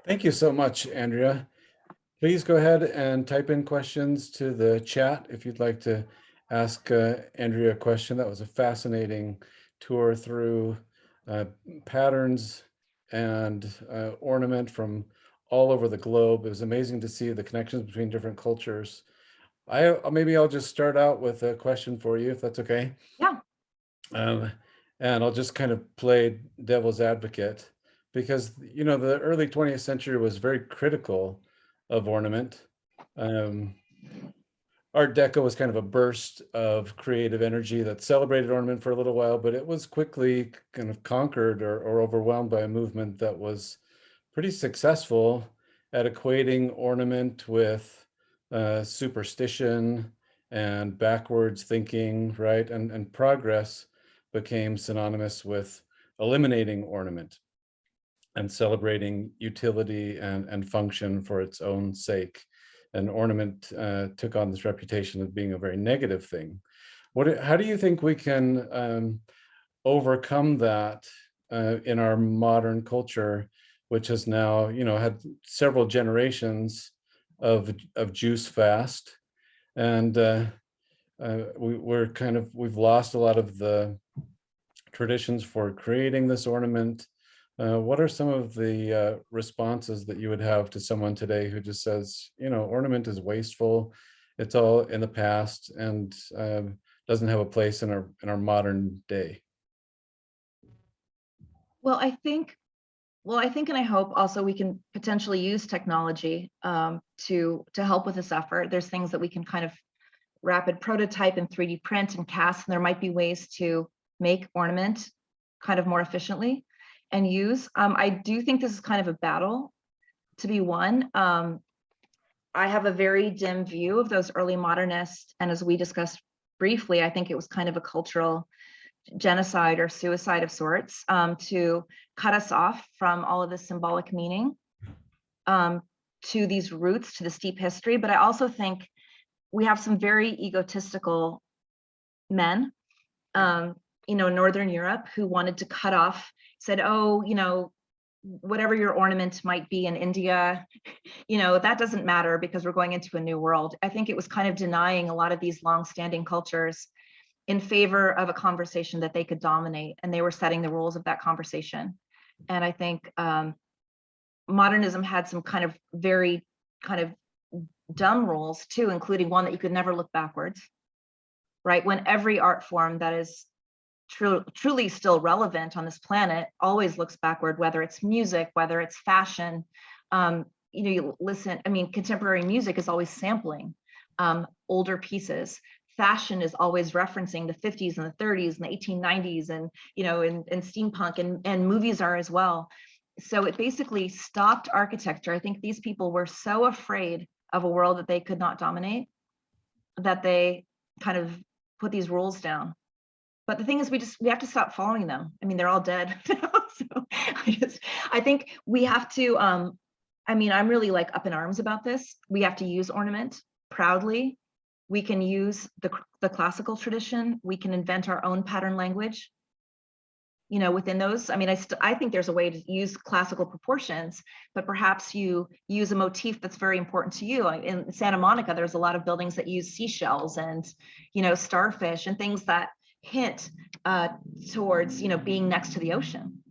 Thank you so much, Andrea. Please go ahead and type in questions to the chat if you'd like to ask Andrea a question. That was a fascinating tour through patterns and ornament from all over the globe. It was amazing to see the connections between different cultures. Maybe I'll just start out with a question for you, if that's okay. Yeah. And I'll just kind of play devil's advocate, because the early 20th century was very critical of ornament. Art Deco was kind of a burst of creative energy that celebrated ornament for a little while, but it was quickly kind of conquered or overwhelmed by a movement that was pretty successful at equating ornament with superstition and backwards thinking, right? And progress became synonymous with eliminating ornament and celebrating utility and function for its own sake. And ornament took on this reputation of being a very negative thing. How do you think we can overcome that in our modern culture, which has now, had several generations of juice fast, and we've lost a lot of the traditions for creating this ornament. What are some of the responses that you would have to someone today who just says, ornament is wasteful, it's all in the past, and doesn't have a place in our modern day? Well, I think and I hope also we can potentially use technology to help with this effort. There's things that we can kind of rapid prototype and 3D print and cast, and there might be ways to make ornament kind of more efficiently and use. I do think this is kind of a battle to be won. I have a very dim view of those early modernists, and as we discussed briefly, I think it was kind of a cultural genocide or suicide of sorts to cut us off from all of this symbolic meaning, to these roots, to the steep history. But I also think we have some very egotistical men, in Northern Europe, who wanted to cut off, said, oh, whatever your ornament might be in India, that doesn't matter because we're going into a new world. I think it was kind of denying a lot of these long-standing cultures in favor of a conversation that they could dominate, and they were setting the rules of that conversation. And I think modernism had some kind of very kind of dumb rules too, including one that you could never look backwards, right? When every art form that is truly still relevant on this planet always looks backward, whether it's music, whether it's fashion. You listen, contemporary music is always sampling older pieces. Fashion is always referencing the 50s and the 30s and the 1890s, and and steampunk, and movies are as well. So it basically stopped architecture. I think these people were so afraid of a world that they could not dominate that they kind of put these rules down. But the thing is, we have to stop following them. They're all dead. So I think we have to, I'm really like up in arms about this. We have to use ornament proudly. We can use the classical tradition. We can invent our own pattern language, within those. I think there's a way to use classical proportions, but perhaps you use a motif that's very important to you. In Santa Monica, there's a lot of buildings that use seashells and, starfish and things that hint towards, being next to the ocean,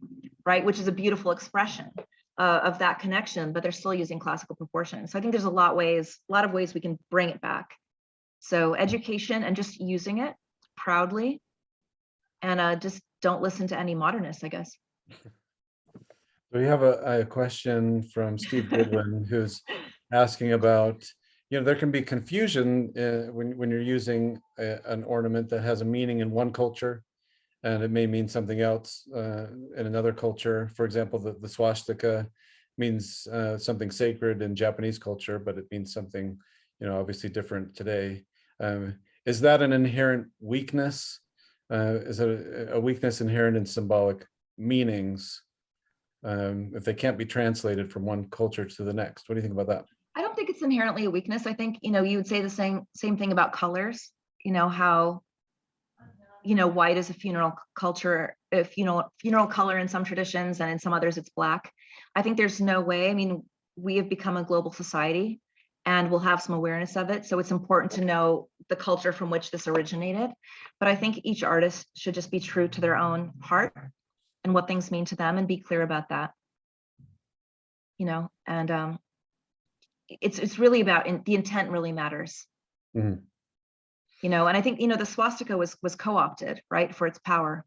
right? Which is a beautiful expression of that connection, but they're still using classical proportions. So I think there's a lot of ways we can bring it back. So education and just using it proudly, and just don't listen to any modernists, I guess. We have a question from Steve Goodwin, who's asking about, there can be confusion when you're using an ornament that has a meaning in one culture, and it may mean something else in another culture. For example, the swastika means something sacred in Japanese culture, but it means something, obviously different today. Is that an inherent weakness? Is it a weakness inherent in symbolic meanings if they can't be translated from one culture to the next? What do you think about that? I don't think it's inherently a weakness. I think, you would say the same thing about colors. how, white is a funeral culture, if funeral color in some traditions, and in some others it's black. I think there's no way. I mean, we have become a global society and we'll have some awareness of it. So it's important to know the culture from which this originated. But I think each artist should just be true to their own heart and what things mean to them and be clear about that. And it's really about the intent really matters. Mhm. And I think, the swastika was co-opted, right, for its power.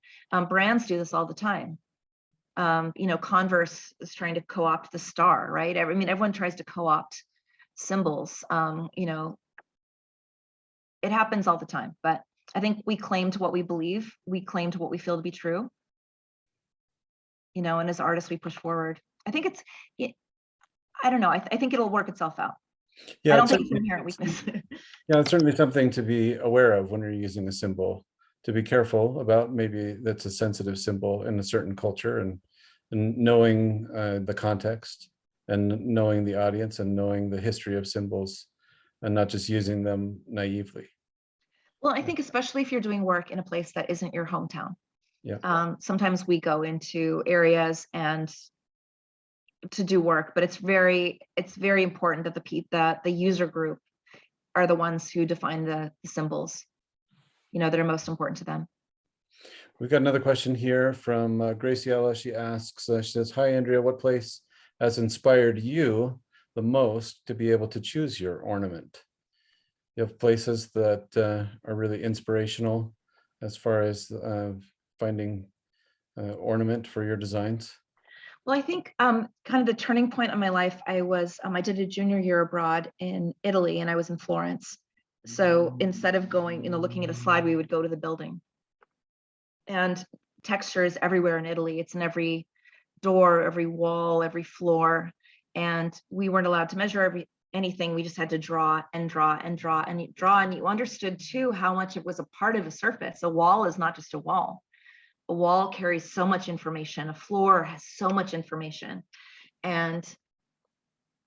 Brands do this all the time. Converse is trying to co-opt the star, right? I mean, everyone tries to co-opt symbols. It happens all the time, but I think we claim to what we believe. We claim to what we feel to be true. And as artists, we push forward. I think I don't know. I think it'll work itself out. Yeah, I don't think it's inherent weakness. yeah, it's certainly something to be aware of when you're using a symbol, to be careful about. Maybe that's a sensitive symbol in a certain culture, and knowing the context and knowing the audience and knowing the history of symbols and not just using them naively. Well, I think especially if you're doing work in a place that isn't your hometown. Yeah. Sometimes we go into areas and to do work, but it's very important that the user group are the ones who define the symbols, that are most important to them. We've got another question here from Graciela. She asks, she says, "Hi, Andrea, what place has inspired you the most to be able to choose your ornament?" You have places that are really inspirational as far as finding ornament for your designs? Well, I think kind of the turning point in my life, I did a junior year abroad in Italy, and I was in Florence. So instead of going, looking at a slide, we would go to the building. And texture is everywhere in Italy. It's in every door, every wall, every floor. And we weren't allowed to measure anything. We just had to draw and draw and draw and draw. And you understood too how much it was a part of a surface. A wall is not just a wall. A wall carries so much information. A floor has so much information. And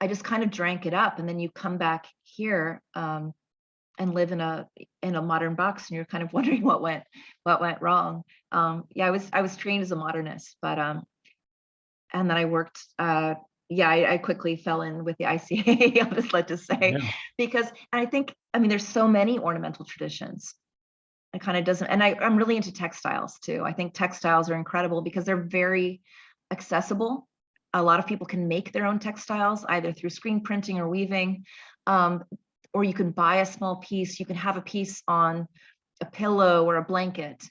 I just kind of drank it up. And then you come back here and live in a modern box, and you're kind of wondering what went wrong. Yeah, I was trained as a modernist, but and then I worked. I quickly fell in with the ICA. I'll just like to say, because I think, there's so many ornamental traditions. It kind of doesn't, and I'm really into textiles too. I think textiles are incredible because they're very accessible. A lot of people can make their own textiles either through screen printing or weaving, or you can buy a small piece. You can have a piece on a pillow or a blanket.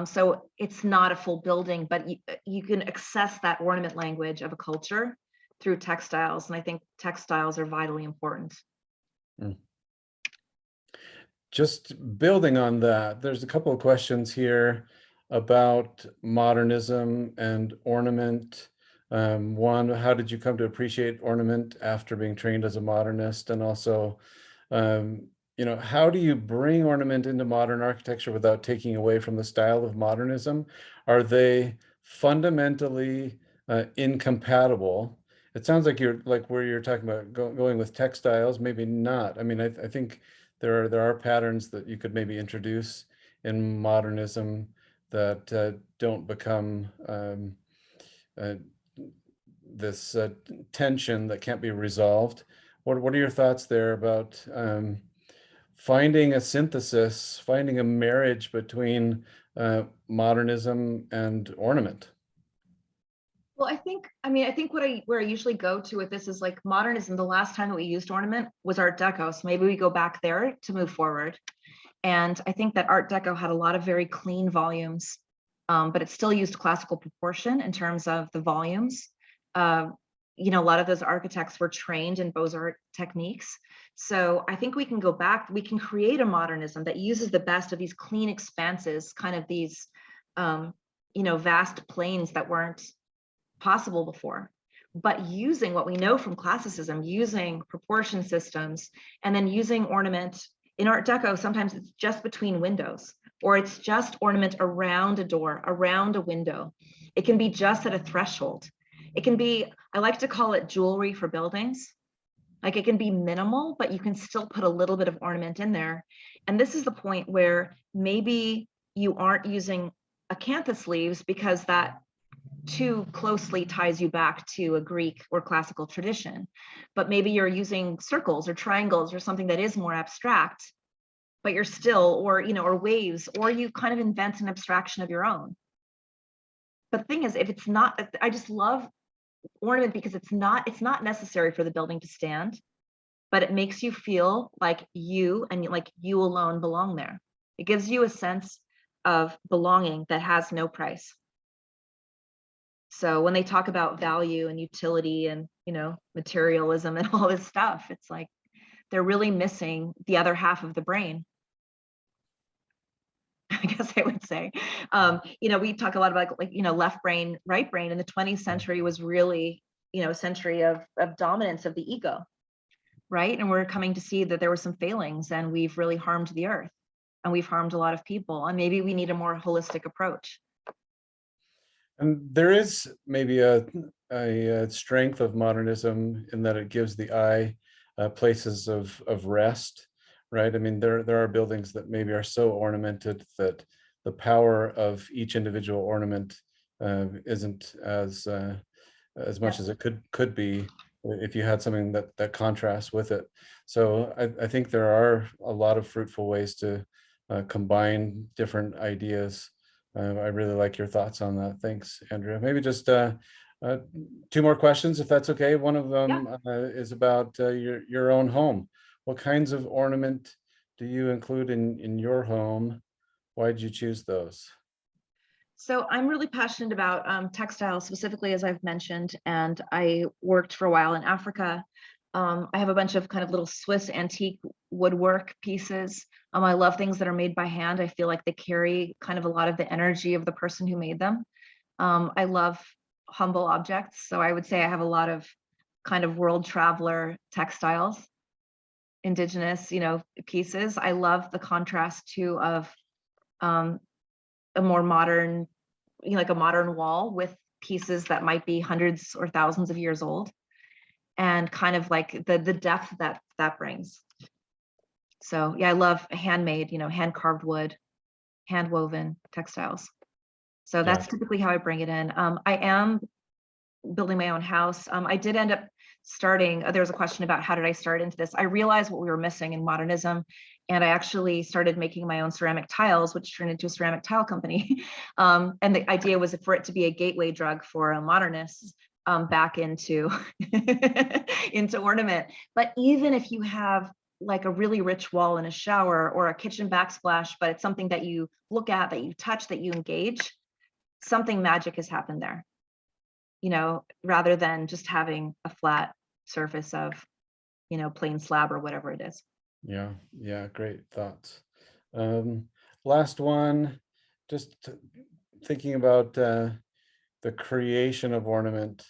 So it's not a full building, but you can access that ornament language of a culture through textiles. And I think textiles are vitally important. Just building on that, there's a couple of questions here about modernism and ornament. One, how did you come to appreciate ornament after being trained as a modernist? And also, how do you bring ornament into modern architecture without taking away from the style of modernism? Are they fundamentally incompatible? It sounds like where you're talking about going with textiles, maybe not. I think there are patterns that you could maybe introduce in modernism that don't become this tension that can't be resolved. What are your thoughts there about finding a synthesis, finding a marriage between modernism and ornament? Well, I think where I usually go to with this is like modernism. The last time that we used ornament was Art Deco. So maybe we go back there to move forward. And I think that Art Deco had a lot of very clean volumes, but it still used classical proportion in terms of the volumes. A lot of those architects were trained in Beaux-Arts techniques. So I think we can go back, we can create a modernism that uses the best of these clean expanses, kind of these, vast plains that weren't possible before, but using what we know from classicism, using proportion systems, and then using ornament. In Art Deco, sometimes it's just between windows, or it's just ornament around a door, around a window. It can be just at a threshold. It can be, I like to call it jewelry for buildings. Like it can be minimal, but you can still put a little bit of ornament in there. And this is the point where maybe you aren't using acanthus leaves because that too closely ties you back to a Greek or classical tradition. But maybe you're using circles or triangles or something that is more abstract, but you're still, or, you know, or waves, or you kind of invent an abstraction of your own. But the thing is, if it's not, I just love ornament because it's not necessary for the building to stand, but it makes you feel like you and like you alone belong there. It gives you a sense of belonging that has no price. So when they talk about value and utility and, you know, materialism and all this stuff, it's like they're really missing the other half of the brain. I guess I would say, you know, we talk a lot about like, you know, left brain, right brain, and the 20th century was really, you know, a century of dominance of the ego, right? And we're coming to see that there were some failings and we've really harmed the earth and we've harmed a lot of people. And maybe we need a more holistic approach. And there is maybe a strength of modernism in that it gives the eye places of rest, right? I mean, there are buildings that maybe are so ornamented that the power of each individual ornament isn't as much as it could be if you had something that contrasts with it. So I think there are a lot of fruitful ways to combine different ideas. I really like your thoughts on that. Thanks, Andrea. Maybe just two more questions, if that's okay. One of them is about your own home. What kinds of ornament do you include in your home? Why did you choose those? So I'm really passionate about textiles, specifically, as I've mentioned, and I worked for a while in Africa. I have a bunch of kind of little Swiss antique woodwork pieces. I love things that are made by hand. I feel like they carry kind of a lot of the energy of the person who made them. I love humble objects. So I would say I have a lot of kind of world traveler textiles, indigenous, you know, pieces. I love the contrast too of a more modern, you know, like a modern wall with pieces that might be hundreds or thousands of years old, and kind of like the depth that brings. So yeah, I love handmade, you know, hand carved wood, hand woven textiles. So Yeah. that's typically how I bring it in. I am building my own house. I did end up starting, there was a question about how did I start into this. I realized what we were missing in modernism, and I actually started making my own ceramic tiles, which turned into a ceramic tile company. And the idea was for it to be a gateway drug for modernists back into into ornament. But even if you have like a really rich wall in a shower or a kitchen backsplash, but it's something that you look at, that you touch, that you engage, something magic has happened there, you know, rather than just having a flat surface of, you know, plain slab or whatever it is. Yeah, great thoughts. Last one, just thinking about the creation of ornament.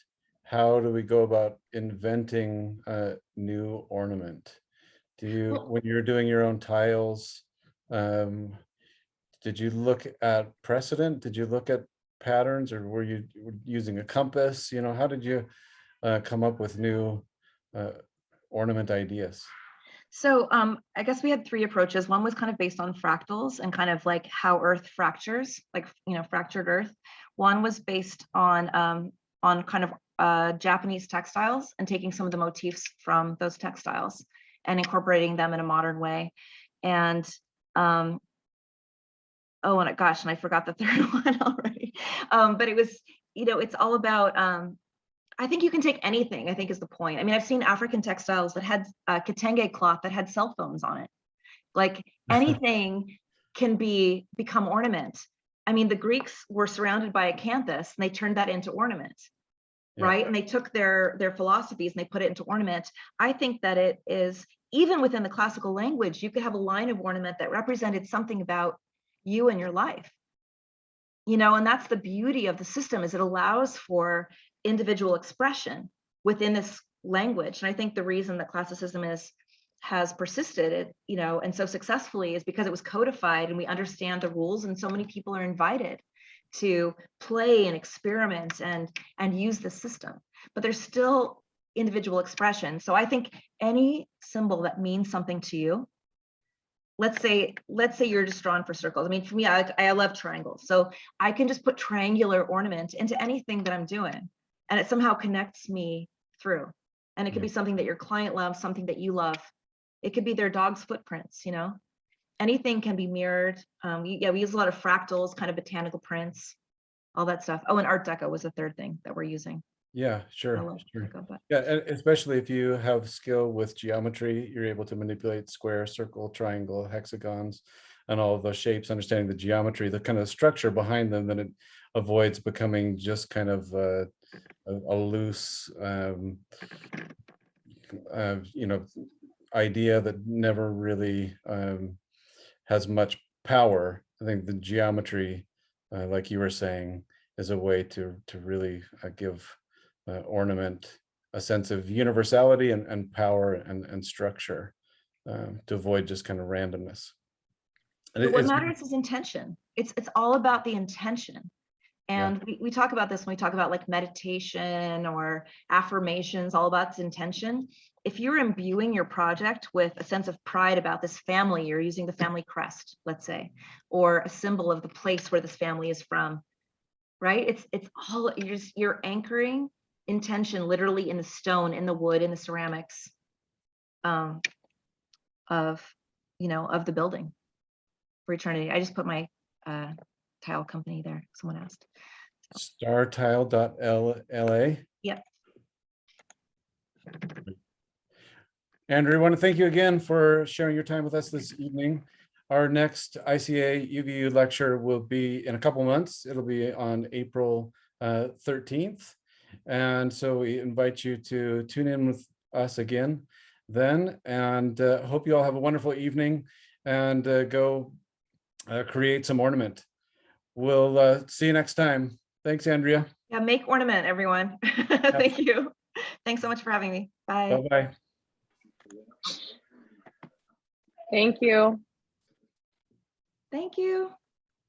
How do we go about inventing a new ornament? When you're doing your own tiles, um, did you look at precedent? Did you look at patterns, or were you using a compass? You know, how did you come up with new ornament ideas? So I guess we had three approaches. One was kind of based on fractals and kind of like how Earth fractures, like, you know, fractured Earth. One was based on kind of Japanese textiles and taking some of the motifs from those textiles and incorporating them in a modern way. And oh, and gosh, and I forgot the third one already. But it was, you know, it's all about, I think you can take anything, I think is the point. I mean, I've seen African textiles that had kitenge cloth that had cell phones on it. Like anything can become ornament. I mean, the Greeks were surrounded by acanthus and they turned that into ornament, right? And they took their philosophies and they put it into ornament. I think that it is, even within the classical language, you could have a line of ornament that represented something about you and your life, you know, and that's the beauty of the system, is it allows for individual expression within this language. And I think the reason that classicism has persisted, you know, and so successfully, is because it was codified and we understand the rules, and so many people are invited to play and experiment and use the system. But there's still, individual expression. So I think any symbol that means something to you, let's say you're just drawn for circles. I mean, for me, I love triangles. So I can just put triangular ornament into anything that I'm doing, and it somehow connects me through. And it could be something that your client loves, something that you love. It could be their dog's footprints, you know? Anything can be mirrored. We use a lot of fractals, kind of botanical prints, all that stuff. Oh, and Art Deco was the third thing that we're using. Yeah, I sure, love sure. Deco, but Yeah, and especially if you have skill with geometry, you're able to manipulate square, circle, triangle, hexagons, and all of those shapes, understanding the geometry, the kind of structure behind them, then it avoids becoming just kind of a loose, you know, idea that never really has much power. I think the geometry, like you were saying, is a way to really give ornament a sense of universality and power and structure, to avoid just kind of randomness. And but what it's matters is intention. It's all about the intention. yeah, And we talk about this when we talk about like meditation or affirmations, all about its intention. If you're imbuing your project with a sense of pride about this family, you're using the family crest, let's say, or a symbol of the place where this family is from, right? It's all, you're anchoring intention literally in the stone, in the wood, in the ceramics of, of the building for eternity. I just put my tile company there, someone asked. startile.la. Yep. Andrew, I want to thank you again for sharing your time with us this evening. Our next ICA UVU lecture will be in a couple months. It'll be on April 13th. And so we invite you to tune in with us again then, and hope you all have a wonderful evening, and go create some ornament. We'll see you next time. Thanks, Andrea. Yeah, make ornament, everyone. Thank you. Thanks so much for having me. Bye. Bye-bye. Thank you. Thank you.